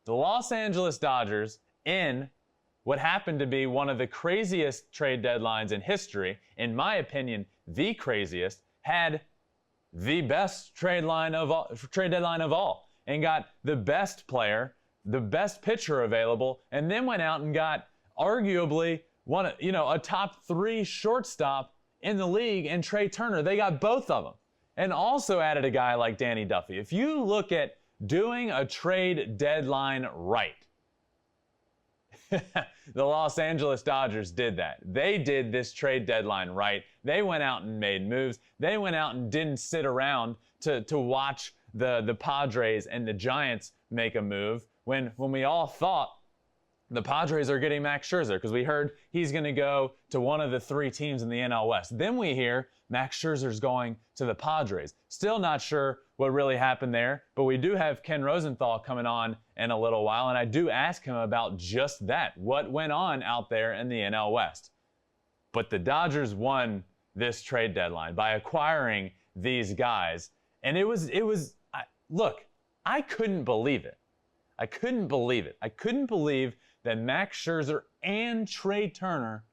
the Los Angeles Dodgers, in what happened to be one of the craziest trade deadlines in history, in my opinion, the craziest, had the best trade deadline of all, and got the best player, the best pitcher available, and then went out and got arguably a top 3 shortstop in the league in Trea Turner. They got both of them, and also added a guy like Danny Duffy. If you look at doing a trade deadline right, the Los Angeles Dodgers did that. They did this trade deadline right. They went out and made moves. They went out and didn't sit around to watch the Padres and the Giants make a move when we all thought the Padres are getting Max Scherzer, because we heard he's going to go to one of the 3 teams in the NL West. Then we hear Max Scherzer's going to the Padres. Still not sure what really happened there, but we do have Ken Rosenthal coming on in a little while, and I do ask him about just that, what went on out there in the NL West. But the Dodgers won this trade deadline by acquiring these guys, and look, I couldn't believe it. I couldn't believe it. I couldn't believe that Max Scherzer and Trea Turner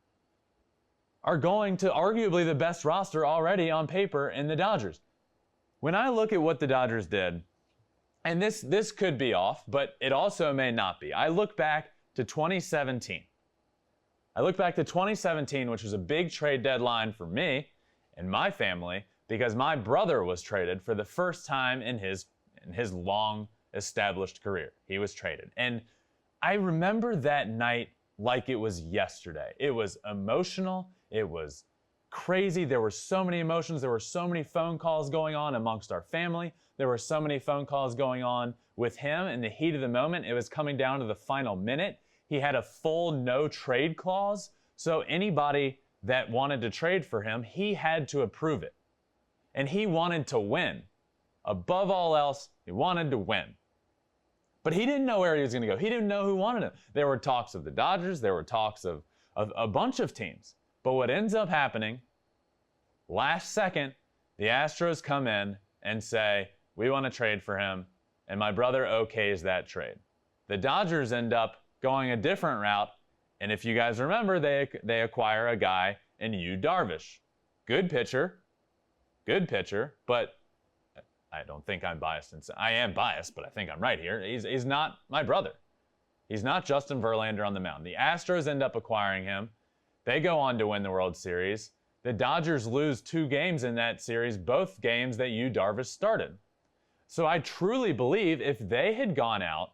are going to arguably the best roster already on paper in the Dodgers. When I look at what the Dodgers did, and this could be off, but it also may not be. I look back to 2017. Which was a big trade deadline for me and my family, because my brother was traded for the first time in his long established career. He was traded. And I remember that night like it was yesterday. It was emotional. It was crazy. There were so many emotions. There were so many phone calls going on amongst our family. There were so many phone calls going on with him in the heat of the moment. It was coming down to the final minute. He had a full no trade clause. So anybody that wanted to trade for him, he had to approve it. And he wanted to win. Above all else, he wanted to win. But he didn't know where he was going to go. He didn't know who wanted him. There were talks of the Dodgers. There were talks of a bunch of teams. But what ends up happening, last second, the Astros come in and say, we want to trade for him. And my brother okays that trade. The Dodgers end up going a different route. And if you guys remember, they acquire a guy in Yu Darvish. Good pitcher, but I don't think I'm biased. I am biased, but I think I'm right here. He's not my brother. He's not Justin Verlander on the mound. The Astros end up acquiring him. They go on to win the World Series. The Dodgers lose 2 games in that series, both games that Yu Darvish started. So I truly believe if they had gone out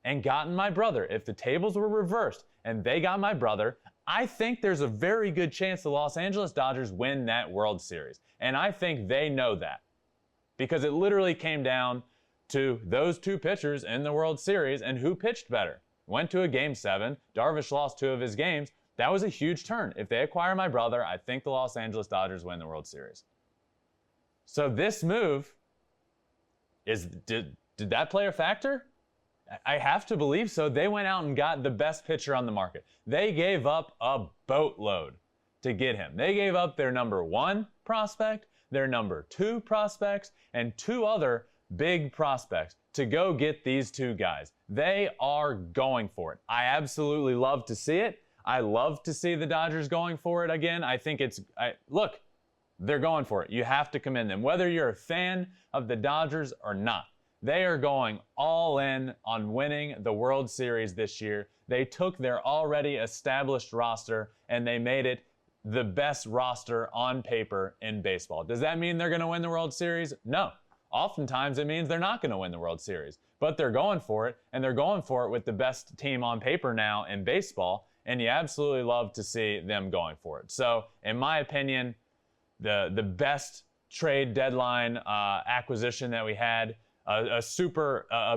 and gotten my brother, if the tables were reversed and they got my brother, I think there's a very good chance the Los Angeles Dodgers win that World Series. And I think they know that, because it literally came down to those 2 pitchers in the World Series and who pitched better. Went to a Game 7. Darvish lost 2 of his games. That was a huge turn. If they acquire my brother, I think the Los Angeles Dodgers win the World Series. So this move, did that play a factor? I have to believe so. They went out and got the best pitcher on the market. They gave up a boatload to get him. They gave up their number 1 prospect, their number 2 prospects, and 2 other big prospects to go get these 2 guys. They are going for it. I absolutely love to see it. I love to see the Dodgers going for it again. I think look, they're going for it. You have to commend them. Whether you're a fan of the Dodgers or not, they are going all in on winning the World Series this year. They took their already established roster and they made it the best roster on paper in baseball. Does that mean they're going to win the World Series? No. Oftentimes it means they're not going to win the World Series. But they're going for it, and they're going for it with the best team on paper now in baseball, and you absolutely love to see them going for it. So, in my opinion, the best trade deadline acquisition that we had, a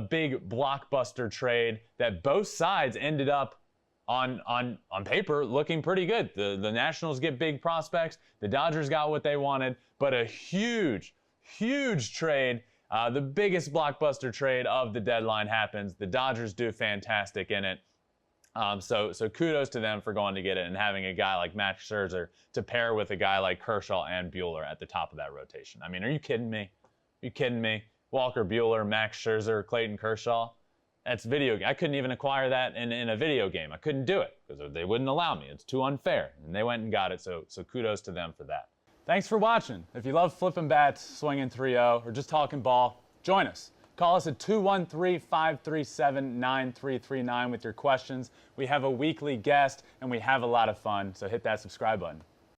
big blockbuster trade that both sides ended up on paper looking pretty good. The Nationals get big prospects. The Dodgers got what they wanted, but a huge trade, the biggest blockbuster trade of the deadline happens. The Dodgers do fantastic in it. So kudos to them for going to get it and having a guy like Max Scherzer to pair with a guy like Kershaw and Buehler at the top of that rotation. I mean, are you kidding me? Walker Buehler, Max Scherzer, Clayton Kershaw. That's video game. I couldn't even acquire that in a video game. I couldn't do it because they wouldn't allow me. It's too unfair. And they went and got it, so kudos to them for that. Thanks for watching. If you love flipping bats, swinging 3-0, or just talking ball, join us. Call us at 213-537-9339 with your questions. We have a weekly guest, and we have a lot of fun, so hit that subscribe button.